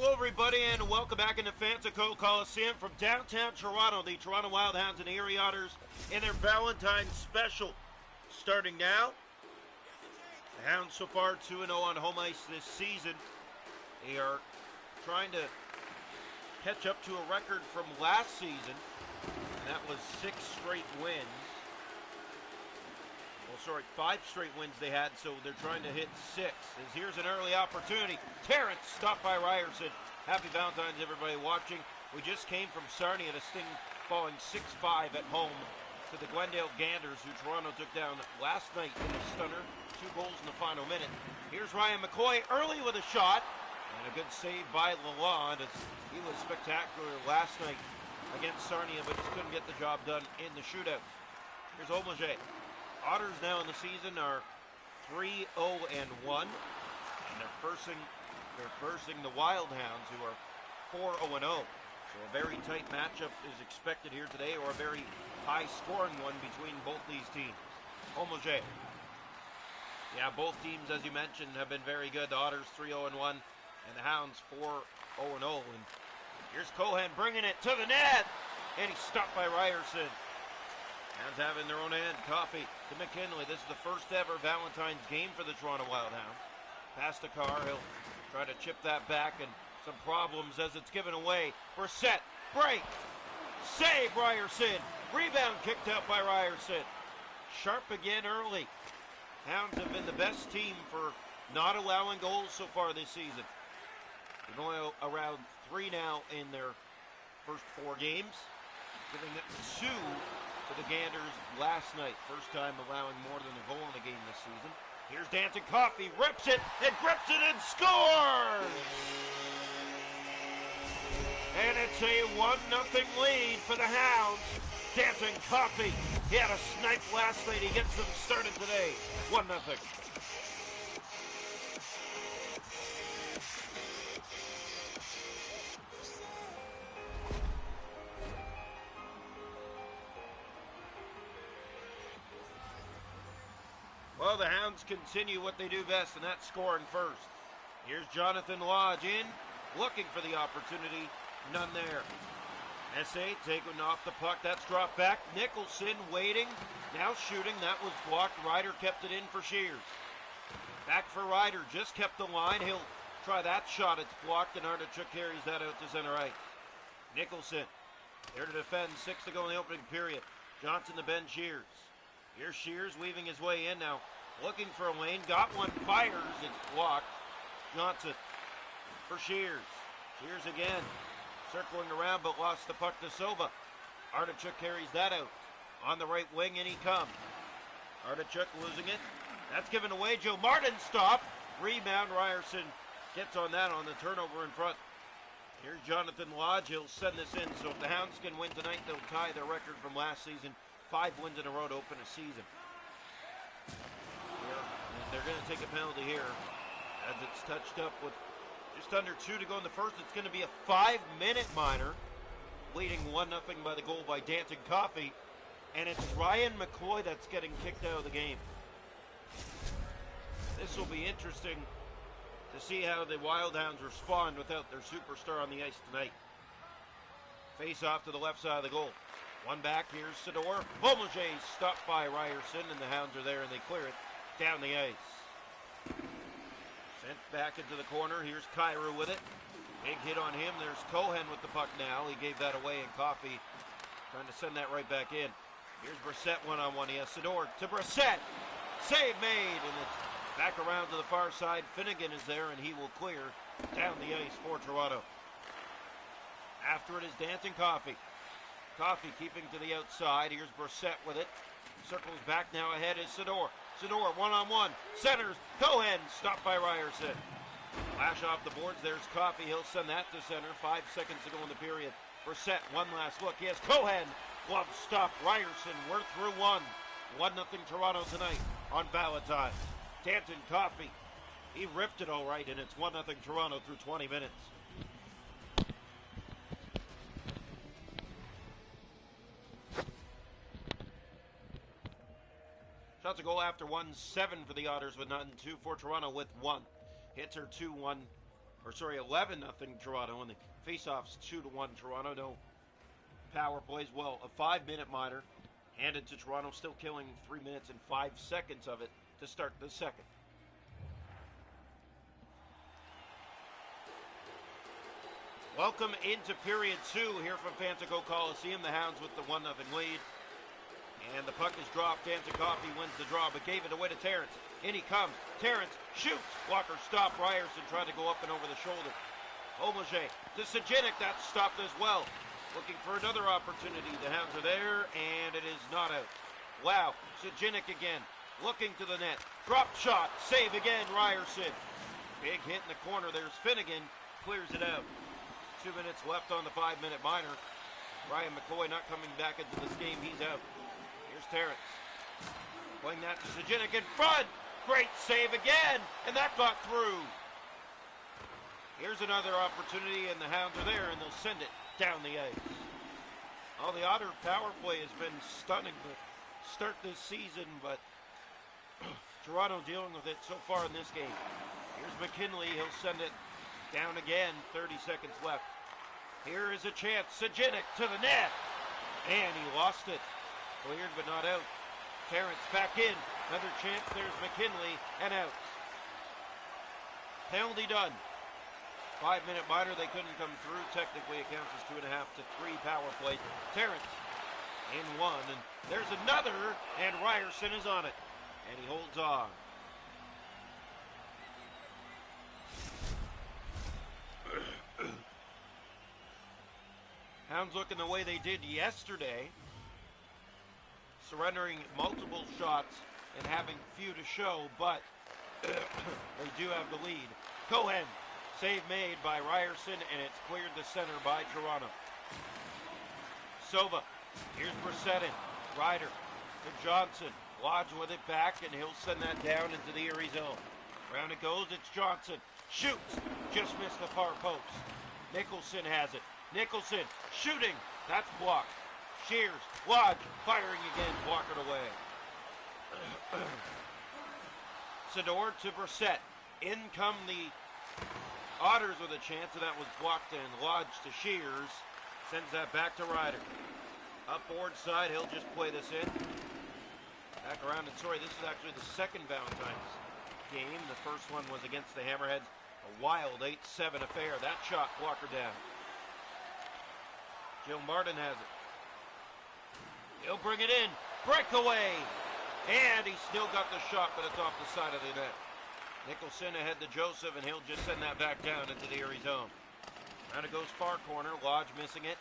Hello, everybody, and welcome back into Fancico Coliseum from downtown Toronto. The Toronto Wild Hounds and Erie Otters in their Valentines special. Starting now, the Hounds so far 2-0 on home ice this season. They are trying to catch up to a record from last season, and that was 6 straight wins. Well, sorry, 5 straight wins they had, so they're trying to hit 6. As here's an early opportunity. Terrence stopped by Ryerson. Happy Valentine's, everybody watching. We just came from Sarnia at a Sting falling 6-5 at home to the Glendale Ganders, who Toronto took down last night in a stunner. 2 goals in the final minute. Here's Ryan McCoy early with a shot, and a good save by Lalonde, as he was spectacular last night against Sarnia, but just couldn't get the job done in the shootout. Here's Omager. Otters now in the season are 3-0-1, and they're versing the Wild Hounds, who are 4-0-0. So a very tight matchup is expected here today, or a very high-scoring one between both these teams. Omager. Yeah, both teams, as you mentioned, have been very good. The Otters 3-0-1, and the Hounds 4-0-0. And here's Cohen bringing it to the net, and he's stopped by Ryerson. Hounds have in their own end. Coffey to McKinley. This is the first ever Valentine's game for the Toronto Wild Hounds. Past the car, he'll try to chip that back, and some problems as it's given away. Brissett, break, save Ryerson. Rebound kicked out by Ryerson. Sharp again early. Hounds have been the best team for not allowing goals so far this season. They're going around 3 now in their first 4 games, giving it 2 to the Ganders last night. First time allowing more than a goal in the game this season. Here's Danton Coffey, rips it, and grips it, and scores! And it's a 1-0 lead for the Hounds. Danton Coffey, he had a snipe last night. He gets them started today. 1-0. Well, the Hounds continue what they do best, and that's scoring first. Here's Jonathan Lodge in, looking for the opportunity. None there. S8 taking off the puck. That's dropped back. Nicholson waiting. Now shooting. That was blocked. Ryder kept it in for Shears. Back for Ryder. Just kept the line. He'll try that shot. It's blocked, and Artichuk carries that out to center ice. Nicholson there to defend. 6 to go in the opening period. Johnson to Ben Shears. Here's Shears weaving his way in now. Looking for a lane. Got one. Fires. It's blocked. Johnson for Shears. Shears again. Circling around, but lost the puck to Silva. Artichuk carries that out. On the right wing, and he comes. Artichuk losing it. That's given away. Joe Martin stop. Rebound. Ryerson gets on that on the turnover in front. Here's Jonathan Lodge. He'll send this in. So if the Hounds can win tonight, they'll tie their record from last season. 5 wins in a row to open a season. And they're going to take a penalty here as it's touched up with just under 2 to go in the first. It's going to be a 5-minute minor, leading 1-0 by the goal by Danton Coffey. And it's Ryan McCoy that's getting kicked out of the game. This will be interesting to see how the Wild Hounds respond without their superstar on the ice tonight. Face off to the left side of the goal. One back, here's Sador. Omager stopped by Ryerson, and the Hounds are there, and they clear it down the ice. Sent back into the corner. Here's Kyrou with it. Big hit on him. There's Cohen with the puck now. He gave that away, and Coffey trying to send that right back in. Here's Brissett one-on-one. He has Sador to Brissett. Save made, and it's back around to the far side. Finnegan is there, and he will clear down the ice for Toronto. After it is Danton Coffey. Coffey keeping to the outside. Here's Brissett with it. Circles back now. Ahead is Sador. Sador one-on-one. Centers. Cohen stopped by Ryerson. Flash off the boards. There's Coffey. He'll send that to center. 5 seconds to go in the period. Brissett, one last look. He has Cohen. Glove stop. Ryerson. We're through 1-0 Toronto tonight on Valentines. Danton Coffey. He ripped it all right, and it's 1-0 Toronto through 20 minutes. Shots a goal after 1, 7 for the Otters with none, 2 for Toronto with 1. Hits are 2-1 11 nothing Toronto, and the faceoffs 2-1 Toronto. No power plays. Well, a 5-minute minor handed to Toronto, still killing 3 minutes and 5 seconds of it to start the second. Welcome into period 2 here from Fantico Coliseum. The Hounds with the 1-0 lead. And the puck is dropped. Danton Coffey wins the draw, but gave it away to Terrence. In he comes. Terrence shoots. Walker stopped. Ryerson tried to go up and over the shoulder. Omage to Sajinic. That's stopped as well. Looking for another opportunity. The Hounds are there, and it is not out. Wow. Sajinic again. Looking to the net. Drop shot. Save again. Ryerson. Big hit in the corner. There's Finnegan. Clears it out. 2 minutes left on the 5-minute minor. Ryan McCoy not coming back into this game. He's out. Here's Terrence. Playing that to Sajinic in front. Great save again. And that got through. Here's another opportunity, and the Hounds are there, and they'll send it down the ice. Oh, the Otter power play has been stunning to start this season, but Toronto dealing with it so far in this game. Here's McKinley. He'll send it down again. 30 seconds left. Here is a chance. Sajinic to the net. And he lost it. Cleared but not out. Terrence back in. Another chance. There's McKinley and out. Penalty done. 5-minute minor. They couldn't come through. Technically it counts as 2.5 to 3 power plays. Terrence in one. And there's another. And Ryerson is on it. And he holds on. Hounds looking the way they did yesterday, surrendering multiple shots and having few to show, but they do have the lead. Cohen, save made by Ryerson, and it's cleared to center by Toronto. Sova, here's Brissett in. Ryder to Johnson. Lodge with it back, and he'll send that down into the Erie zone. Round it goes, it's Johnson. Shoots, just missed the far post. Nicholson has it. Nicholson shooting, that's blocked. Shears, Lodge, firing again, blocked it away. Sador to Brissett. In come the Otters with a chance, and that was blocked, and Lodge to Shears. Sends that back to Ryder. Up board side, he'll just play this in. Back around, and sorry, this is actually the second Valentines game. The first one was against the Hammerheads. A wild 8-7 affair. That shot blocked her down. Joe Martin has it. He'll bring it in. Breakaway. And he still got the shot, but it's off the side of the net. Nicholson ahead to Joseph, and he'll just send that back down into the Erie zone. Round it goes far corner. Lodge missing it.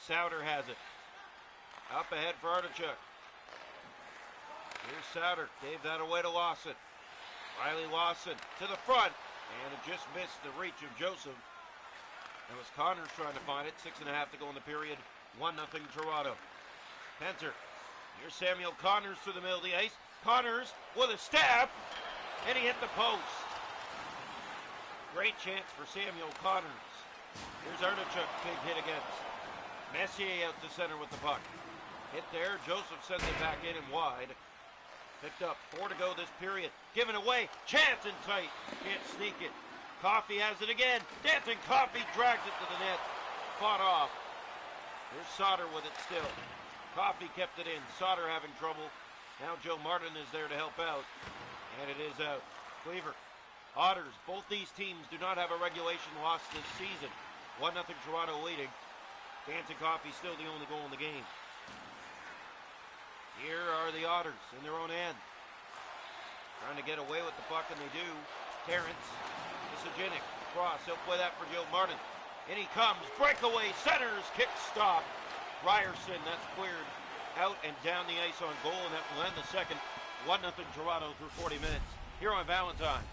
Souter has it. Up ahead for Artichuk. Here's Souter. Gave that away to Lawson. Riley Lawson to the front. And it just missed the reach of Joseph. That was Connors trying to find it. 6.5 to go in the period. 1-0 Toronto. Penter. Here's Samuel Connors through the middle of the ice. Connors with a stab. And he hit the post. Great chance for Samuel Connors. Here's Artichuk. Big hit against. Messier out to center with the puck. Hit there. Joseph sends it back in and wide. Picked up. 4 to go this period. Given away. Chance in tight. Can't sneak it. Coffey has it again. Danton Coffey drags it to the net. Fought off. Here's Sauter with it still. Coffey kept it in. Sauter having trouble. Now Joe Martin is there to help out. And it is out. Cleaver. Otters. Both these teams do not have a regulation loss this season. 1-0 Toronto leading. Danton Coffey still the only goal in the game. Here are the Otters in their own end. Trying to get away with the puck, and they do. Terrence to Sajinic. Cross. He'll play that for Joe Martin. In he comes. Breakaway. Centers. Kick stop. Ryerson. That's cleared out and down the ice on goal, and that will end the second. 1-0 Toronto through 40 minutes. Here on Valentine.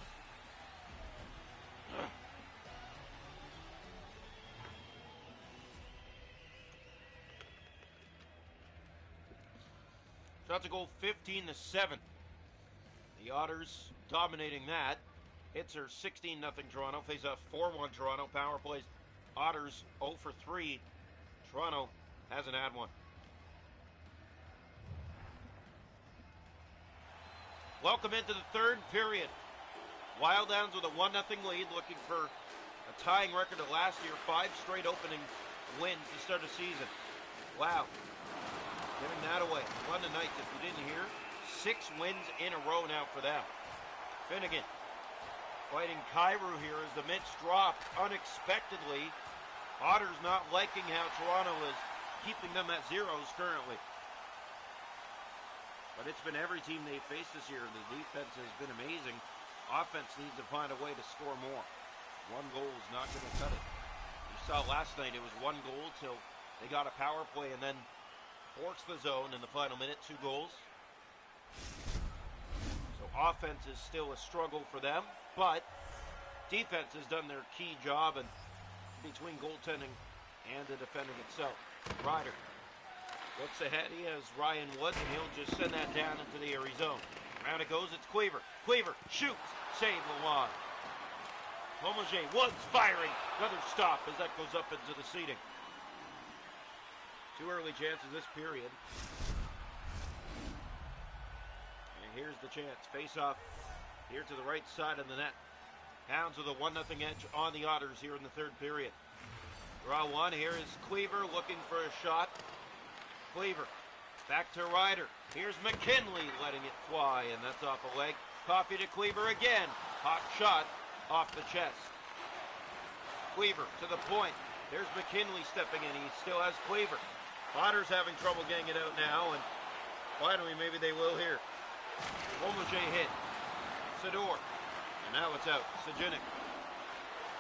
About to go 15-7. The Otters dominating that. Hits are 16-0 Toronto. Face off 4-1 Toronto. Power plays. Otters 0 for 3. Toronto hasn't had one. Welcome into the third period. Wild Hounds with a 1-0 lead, looking for a tying record of last year, 5 straight opening wins to start a season. Wow. Giving that away. London Knights, if you didn't hear, 6 wins in a row now for them. Finnegan fighting Kairu here as the mitts drop unexpectedly. Otters not liking how Toronto is keeping them at zeros currently. But it's been every team they've faced this year. The defense has been amazing. Offense needs to find a way to score more. 1 goal is not going to cut it. You saw last night it was 1 goal till they got a power play and then forced the zone in the final minute, 2 goals. So offense is still a struggle for them, but defense has done their key job and between goaltending and the defending itself. Ryder looks ahead. He has Ryan Woods, and he'll just send that down into the airy zone. Round it goes. It's Cleaver. Cleaver shoots. Save Lalonde. Lomoje. Woods firing. Another stop as that goes up into the seating. 2 early chances this period. And here's the chance. Face off here to the right side of the net. Hounds with a 1-0 edge on the Otters here in the 3rd period. Draw 1. Here is Cleaver looking for a shot. Cleaver back to Ryder. Here's McKinley letting it fly, and that's off a leg. Coffey to Cleaver again. Hot shot off the chest. Cleaver to the point. There's McKinley stepping in. He still has Cleaver. Otters having trouble getting it out now, and finally maybe they will here. Omoje hit. Sador. And now it's out. Sajinic.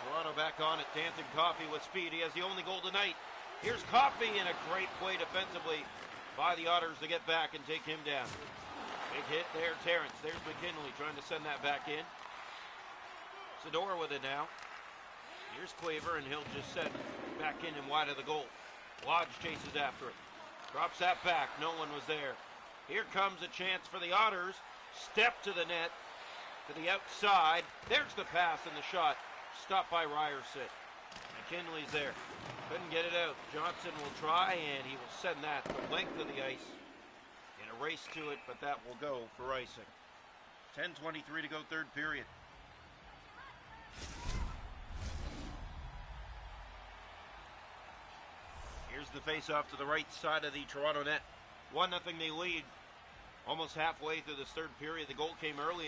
Toronto back on it. Danton Coffey with speed. He has the only goal tonight. Here's Coffey in a great play defensively by the Otters to get back and take him down. Big hit there, Terrence. There's McKinley trying to send that back in. Sador with it now. Here's Cleaver, and he'll just send back in and wide of the goal. Lodge chases after it. Drops that back. No one was there. Here comes a chance for the Otters. Step to the net, to the outside. There's the pass and the shot. Stopped by Ryerson. McKinley's there. Couldn't get it out. Johnson will try, and he will send that the length of the ice in a race to it, but that will go for icing. 10:23 to go, 3rd period. Here's the face-off to the right side of the Toronto net. 1-0 they lead. Almost halfway through this 3rd period. The goal came early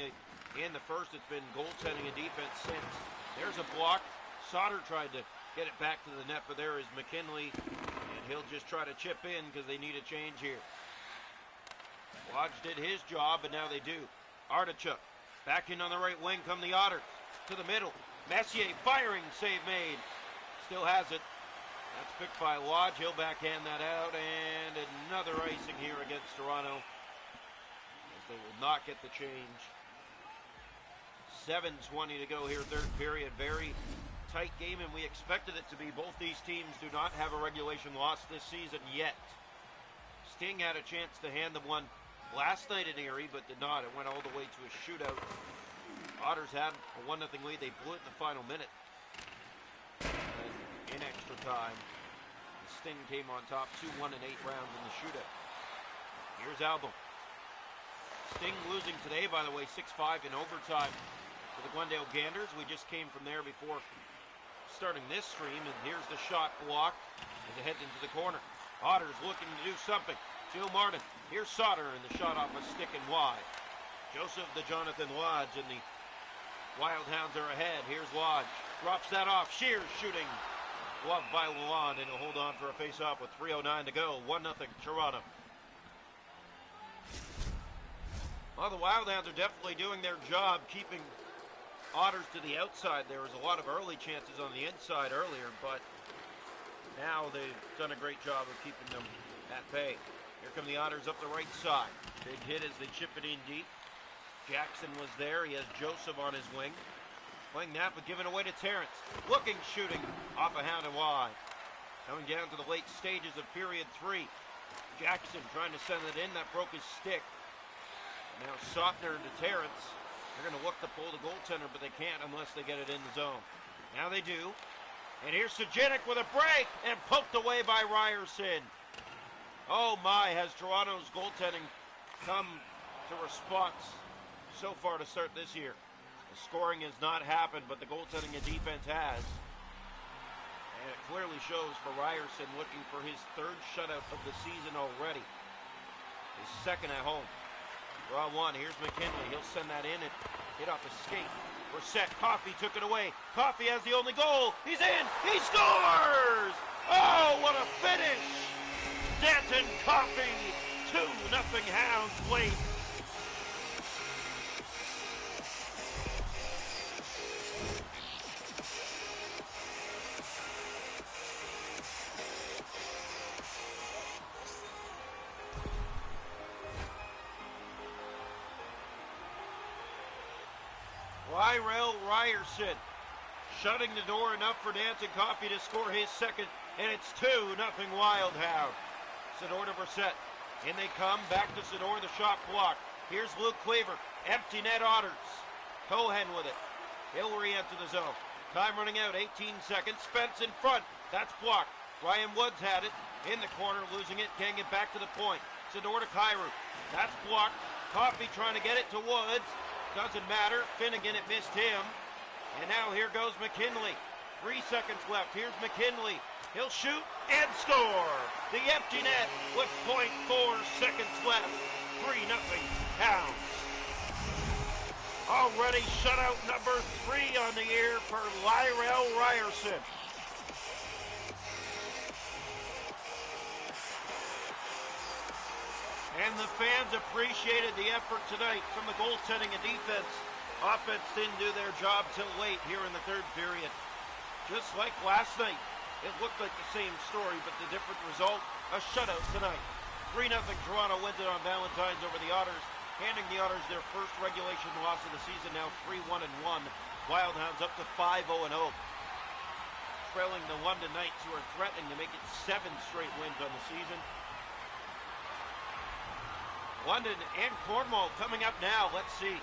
in the 1st. It's been goaltending and defense since. There's a block. Sauter tried to get it back to the net, but there is McKinley, and he'll just try to chip in because they need a change here. Lodge did his job, and now they do. Artichuk back in on the right wing come the Otters. To the middle. Messier firing, save made. Still has it. That's picked by Lodge. He'll backhand that out, and another icing here against Toronto as they will not get the change. 7:20 to go here, 3rd period. Very tight game, and we expected it to be. Both these teams do not have a regulation loss this season yet. Sting had a chance to hand them one last night in Erie, but did not. It went all the way to a shootout. Otters had a 1-0 lead. They blew it in the final minute. And in extra time, the Sting came on top 2-1 in 8 rounds in the shootout. Here's Album. Sting losing today, by the way, 6-5 in overtime for the Glendale Ganders. We just came from there before starting this stream, and here's the shot blocked as it heads into the corner. Otters looking to do something. Joe Martin. Here's Sauter, and the shot off a stick and wide. Joseph the Jonathan Lodge, and the Wild Hounds are ahead. Here's Lodge. Drops that off. Shears shooting. Gloved by Lalonde, and he'll hold on for a face-off with 3:09 to go. 1-0 Toronto. Well, the Wild Hounds are definitely doing their job keeping Otters to the outside. There was a lot of early chances on the inside earlier, but now they've done a great job of keeping them at bay. Here come the Otters up the right side. Big hit as they chip it in deep. Jackson was there. He has Joseph on his wing. Playing that, but giving away to Terrence. Looking, shooting off a Hound and wide. Coming down to the late stages of period 3. Jackson trying to send it in. That broke his stick. Now Sotner to Terrence. They're going to look to pull the goaltender, but they can't unless they get it in the zone. Now they do. And here's Sajinic with a break, and poked away by Ryerson. Oh my, has Toronto's goaltending come to response so far to start this year? The scoring has not happened, but the goaltending and defense has. And it clearly shows for Ryerson, looking for his third shutout of the season already. His second at home. Draw one. Here's McKinley. He'll send that in and hit off the skate. We're set. Coffey took it away. Coffey has the only goal. He's in. He scores! Oh, what a finish! Danton Coffey, 2-0 Hounds lead. Ryerson shutting the door enough for Danton Coffey to score his second, and it's 2-0 Wildhound. Sador to Brissett. In they come, back to Sador, the shot blocked. Here's Luke Cleaver, empty net Otters. Cohen with it. He'll re-enter the zone. Time running out, 18 seconds. Spence in front, that's blocked. Ryan Woods had it, in the corner, losing it, can't get back to the point. Sador to Kyrou, that's blocked. Coffey trying to get it to Woods. Doesn't matter. Finnegan, it missed him. And now here goes McKinley. 3 seconds left. Here's McKinley. He'll shoot and score. The empty net with 0.4 seconds left. 3-0 Hounds. Already shutout number 3 on the year for Lyrell Ryerson. And the fans appreciated the effort tonight from the goaltending and defense. Offense didn't do their job till late here in the third period. Just like last night, it looked like the same story, but the different result, a shutout tonight. 3-0 Toronto wins it on Valentines over the Otters, handing the Otters their first regulation loss of the season, now 3-1-1. Wildhounds up to 5-0-0. Trailing the London Knights, who are threatening to make it 7 straight wins on the season. London and Cornwall coming up now. Let's see.